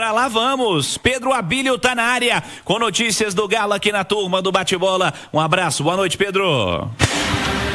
Pra lá vamos. Pedro Abílio tá na área com notícias do Galo aqui na turma do Bate-Bola. Um abraço, boa noite, Pedro.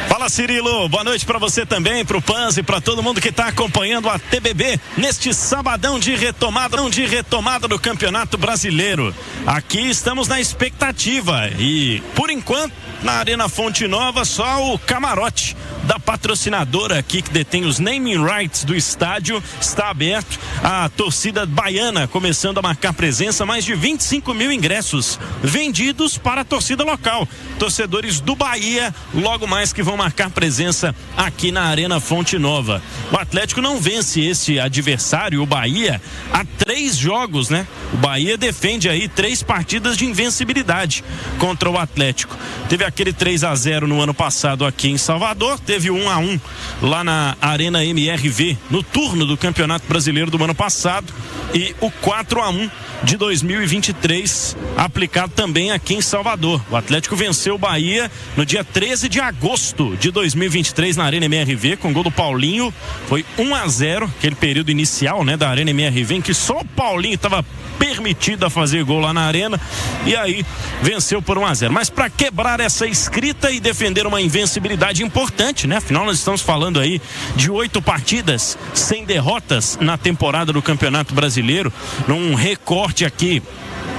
Fala, Cirilo, boa noite pra você também, pro Panzi, pra todo mundo que tá acompanhando a TBB neste sabadão de retomada do Campeonato Brasileiro. Aqui estamos na expectativa e, por enquanto, na Arena Fonte Nova, só o camarote da patrocinadora aqui que detém os naming rights do estádio está aberto. A torcida baiana começando a marcar presença, mais de 25 mil ingressos vendidos para a torcida local. Torcedores do Bahia, logo mais que vão marcar presença aqui na Arena Fonte Nova. O Atlético não vence esse adversário, o Bahia, há 3 jogos, né? O Bahia defende aí 3 partidas de invencibilidade contra o Atlético. Teve aquele 3-0 no ano passado aqui em Salvador, teve 1-1 lá na Arena MRV no turno do Campeonato Brasileiro do ano passado e o 4-1 de 2023 aplicado também aqui em Salvador. O Atlético venceu o Bahia no dia 13 de agosto de 2023 na Arena MRV com gol do Paulinho. Foi 1-0, aquele período inicial, né, da Arena MRV em que só o Paulinho estava permitido a fazer gol lá na arena e aí venceu por 1-0. Mas para quebrar essa escrita e defender uma invencibilidade importante, né? Afinal nós estamos falando aí de 8 partidas sem derrotas na temporada do Campeonato Brasileiro, num recorte aqui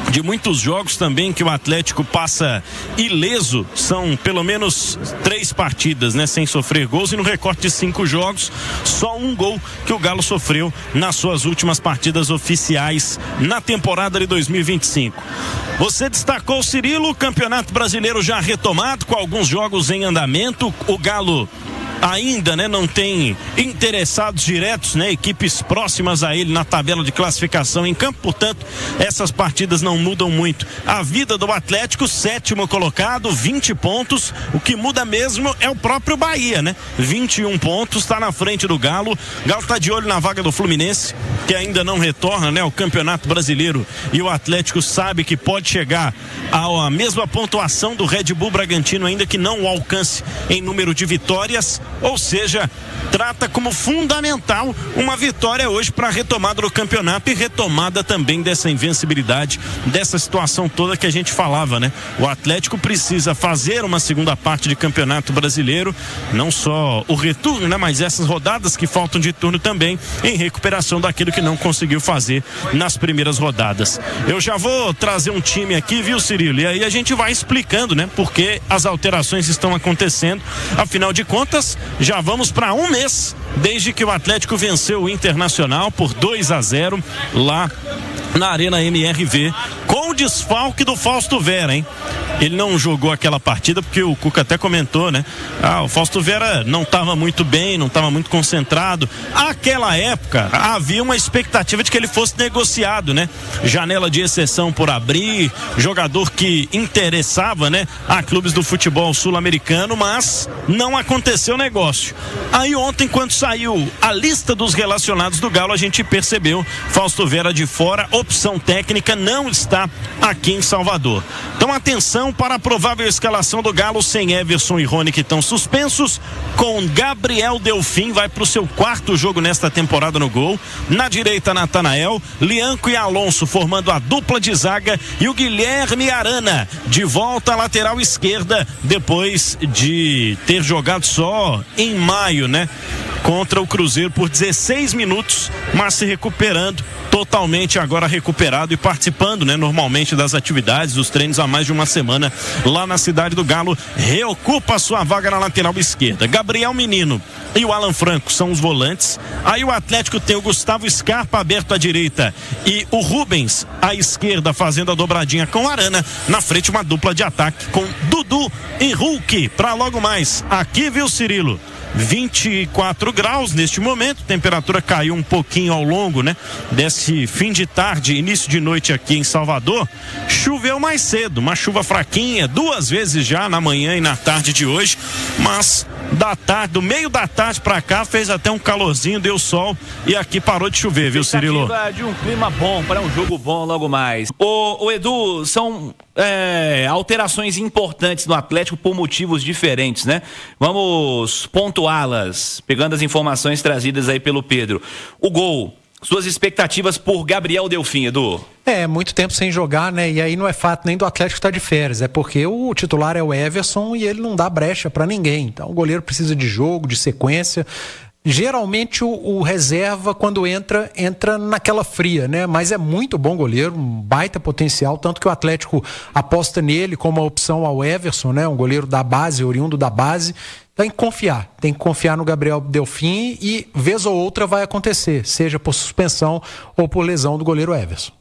de muitos jogos também que o Atlético passa ileso. São pelo menos 3 partidas, né, sem sofrer gols, e no recorte de 5 jogos só 1 gol que o Galo sofreu nas suas últimas partidas oficiais na temporada de 2025. Você destacou, Cirilo, o Campeonato Brasileiro já retomado com alguns jogos em andamento. O Galo ainda, né, não tem interessados diretos, né, equipes próximas a ele na tabela de classificação em campo, portanto essas partidas não mudam muito a vida do Atlético. 7º colocado, 20 pontos, o que muda mesmo é o próprio Bahia, né, 21 pontos, está na frente do Galo. O Galo está de olho na vaga do Fluminense, que ainda não retorna, né, ao Campeonato Brasileiro, e o Atlético sabe que pode chegar à mesma pontuação do Red Bull Bragantino, ainda que não o alcance em número de vitórias. Ou seja, trata como fundamental uma vitória hoje para a retomada do campeonato e retomada também dessa invencibilidade, dessa situação toda que a gente falava, né? O Atlético precisa fazer uma segunda parte de Campeonato Brasileiro, não só o retorno, né? Mas essas rodadas que faltam de turno também, em recuperação daquilo que não conseguiu fazer nas primeiras rodadas. Eu já vou trazer um time aqui, viu, Cirilo? E aí a gente vai explicando, né? Porque as alterações estão acontecendo. Afinal de contas, já vamos para 1 mês desde que o Atlético venceu o Internacional por 2-0 lá na Arena MRV, com o desfalque do Fausto Vera, hein? Ele não jogou aquela partida porque o Cuca até comentou, né? O Fausto Vera não estava muito bem, não estava muito concentrado. Aquela época havia uma expectativa de que ele fosse negociado, né? Janela de exceção por abrir, jogador que interessava, né, a clubes do futebol sul-americano, mas não aconteceu o negócio. Aí ontem, quando saiu a lista dos relacionados do Galo, a gente percebeu Fausto Vera de fora, opção técnica, não está aqui em Salvador. Então atenção para a provável escalação do Galo, sem Everson e Rony, que estão suspensos, com Gabriel Delfim, vai para o seu 4º jogo nesta temporada no gol. Na direita, Natanael, Lianco e Alonso formando a dupla de zaga, e o Guilherme Arana de volta à lateral esquerda, depois de ter jogado só em maio, né, contra o Cruzeiro por 16 minutos, mas se recuperando totalmente, agora recuperado e participando, né, normalmente das atividades, dos treinos há mais de uma semana lá na cidade do Galo. Reocupa a sua vaga na lateral esquerda. Gabriel Menino e o Alan Franco são os volantes. Aí o Atlético tem o Gustavo Scarpa aberto à direita e o Rubens à esquerda, fazendo a dobradinha com o Arana. Na frente, uma dupla de ataque com Dudu e Hulk. Para logo mais aqui, viu, Cirilo? 24 graus neste momento, temperatura caiu um pouquinho ao longo, né, desse fim de tarde, início de noite aqui em Salvador. Choveu mais cedo, uma chuva fraquinha, 2 vezes já na manhã e na tarde de hoje, mas do meio da tarde pra cá fez até um calorzinho, deu sol e aqui parou de chover, viu, Cirilo? De um clima bom para um jogo bom logo mais. O Edu, são alterações importantes no Atlético por motivos diferentes, né? Vamos pontuá-las, pegando as informações trazidas aí pelo Pedro. O gol Suas expectativas por Gabriel Delfim, Edu? Muito tempo sem jogar, né? E aí não é fato nem do Atlético estar de férias, é porque o titular é o Everson e ele não dá brecha para ninguém. Então o goleiro precisa de jogo, de sequência. Geralmente o reserva, quando entra naquela fria, né? Mas é muito bom goleiro, um baita potencial, tanto que o Atlético aposta nele como a opção ao Everson, né? Um goleiro da base, oriundo da base. Tem que confiar no Gabriel Delfim e vez ou outra vai acontecer, seja por suspensão ou por lesão do goleiro Everson.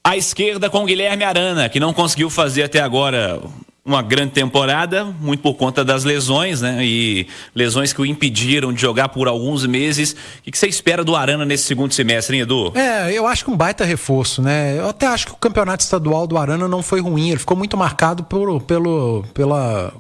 À esquerda com Guilherme Arana, que não conseguiu fazer até agora uma grande temporada, muito por conta das lesões, né? E lesões que o impediram de jogar por alguns meses. O que você espera do Arana nesse segundo semestre, hein, Edu? Eu acho que um baita reforço, né? Eu até acho que o campeonato estadual do Arana não foi ruim, ele ficou muito marcado pela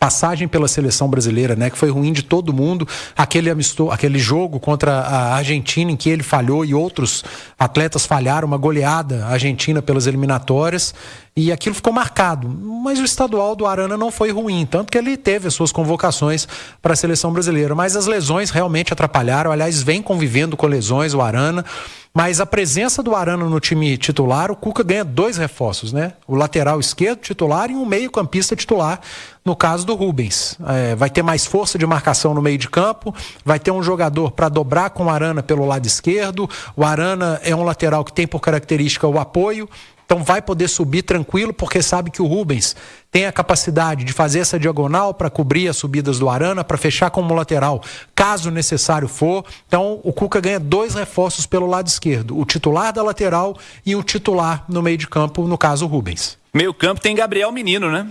passagem pela seleção brasileira, né, que foi ruim de todo mundo, aquele jogo contra a Argentina em que ele falhou e outros atletas falharam, uma goleada argentina pelas eliminatórias, e aquilo ficou marcado, mas o estadual do Arana não foi ruim, tanto que ele teve as suas convocações para a seleção brasileira, mas as lesões realmente atrapalharam, aliás, vem convivendo com lesões o Arana, mas a presença do Arana no time titular, o Cuca ganha 2 reforços, né? O lateral esquerdo titular e um meio-campista titular, no caso do Rubens. Vai ter mais força de marcação no meio de campo, vai ter um jogador para dobrar com o Arana pelo lado esquerdo. O Arana é um lateral que tem por característica o apoio, então vai poder subir tranquilo, porque sabe que o Rubens tem a capacidade de fazer essa diagonal para cobrir as subidas do Arana, para fechar como lateral, caso necessário for. Então o Cuca ganha 2 reforços pelo lado esquerdo, o titular da lateral e o titular no meio de campo, no caso o Rubens. Meio campo tem Gabriel Menino, né?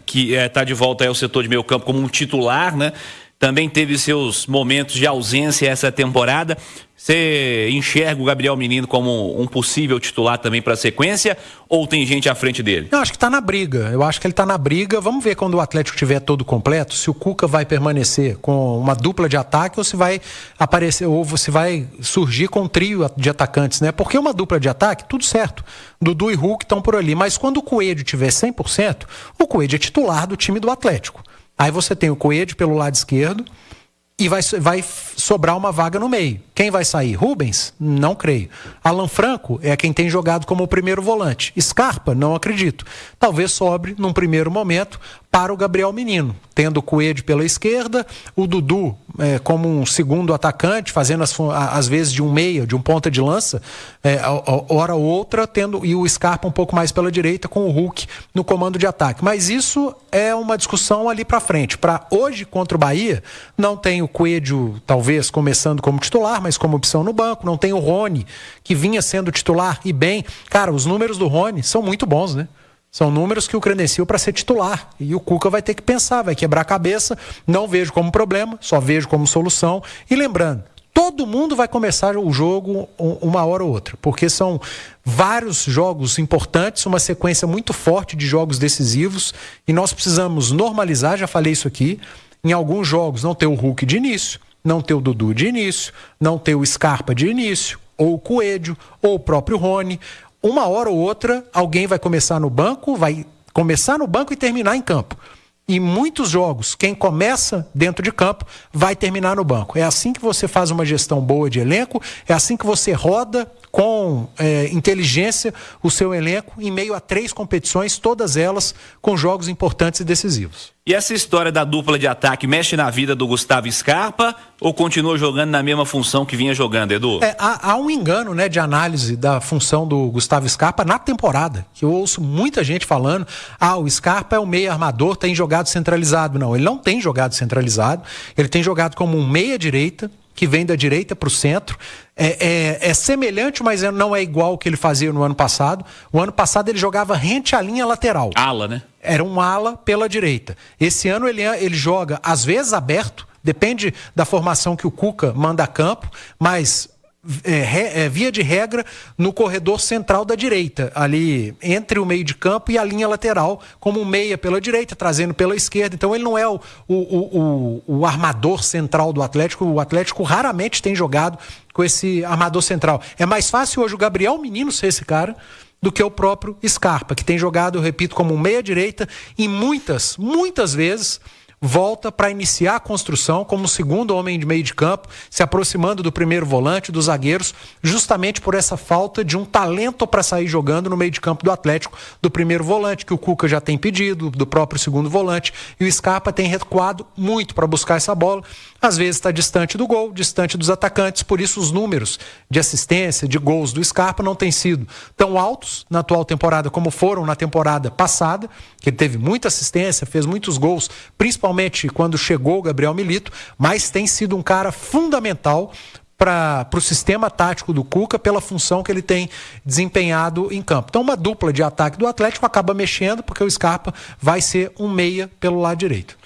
Que está de volta ao setor de meio campo como um titular, né? Também teve seus momentos de ausência essa temporada. Você enxerga o Gabriel Menino como um possível titular também para a sequência? Ou tem gente à frente dele? Eu acho que está na briga. Eu acho que ele está na briga. Vamos ver quando o Atlético estiver todo completo, se o Cuca vai permanecer com uma dupla de ataque ou se vai aparecer, ou se vai surgir com um trio de atacantes, né? Porque uma dupla de ataque, tudo certo. Dudu e Hulk estão por ali. Mas quando o Coelho tiver 100%, o Coelho é titular do time do Atlético. Aí você tem o Coelho pelo lado esquerdo e vai sobrar uma vaga no meio. Quem vai sair? Rubens? Não creio. Alan Franco é quem tem jogado como o primeiro volante. Scarpa? Não acredito. Talvez sobre, num primeiro momento, para o Gabriel Menino, tendo o Coelho pela esquerda, o Dudu como um segundo atacante, fazendo às vezes de um meia, de um ponta de lança, hora ou outra, e o Scarpa um pouco mais pela direita, com o Hulk no comando de ataque. Mas isso é uma discussão ali para frente. Para hoje, contra o Bahia, não tem o Coelho, talvez, começando como titular, mas como opção no banco, não tem o Rony, que vinha sendo titular e bem. Cara, os números do Rony são muito bons, né? São números que o credenciam para ser titular. E o Cuca vai ter que pensar, vai quebrar a cabeça. Não vejo como problema, só vejo como solução. E lembrando, todo mundo vai começar o jogo uma hora ou outra, porque são vários jogos importantes, uma sequência muito forte de jogos decisivos, e nós precisamos normalizar, já falei isso aqui, em alguns jogos não ter o Hulk de início, não ter o Dudu de início, não ter o Scarpa de início, ou o Coelho, ou o próprio Rony. Uma hora ou outra, alguém vai começar no banco e terminar em campo. E muitos jogos, quem começa dentro de campo vai terminar no banco. É assim que você faz uma gestão boa de elenco, é assim que você roda com inteligência o seu elenco em meio a 3 competições, todas elas com jogos importantes e decisivos. E essa história da dupla de ataque mexe na vida do Gustavo Scarpa ou continua jogando na mesma função que vinha jogando, Edu? Há um engano, né, de análise da função do Gustavo Scarpa na temporada, que eu ouço muita gente falando, o Scarpa é o meia armador, tem jogado centralizado. Não, ele não tem jogado centralizado, ele tem jogado como um meia-direita, que vem da direita para o centro. É semelhante, mas não é igual ao que ele fazia no ano passado. O ano passado ele jogava rente à linha lateral. Ala, né? Era um ala pela direita. Esse ano ele joga, às vezes, aberto, depende da formação que o Cuca manda a campo, mas via de regra no corredor central da direita, ali entre o meio de campo e a linha lateral, como um meia pela direita, trazendo pela esquerda. Então ele não é o armador central do Atlético. O Atlético raramente tem jogado com esse armador central. É mais fácil hoje o Gabriel Menino ser esse cara do que o próprio Scarpa, que tem jogado, eu repito, como um meia-direita, e muitas vezes volta para iniciar a construção como segundo homem de meio de campo, se aproximando do primeiro volante, dos zagueiros, justamente por essa falta de um talento para sair jogando no meio de campo do Atlético, do primeiro volante, que o Cuca já tem pedido, do próprio segundo volante, e o Scarpa tem recuado muito para buscar essa bola. Às vezes está distante do gol, distante dos atacantes, por isso os números de assistência, de gols do Scarpa não têm sido tão altos na atual temporada como foram na temporada passada, que ele teve muita assistência, fez muitos gols, principalmente quando chegou o Gabriel Milito, mas tem sido um cara fundamental para o sistema tático do Cuca pela função que ele tem desempenhado em campo. Então uma dupla de ataque do Atlético acaba mexendo porque o Scarpa vai ser um meia pelo lado direito.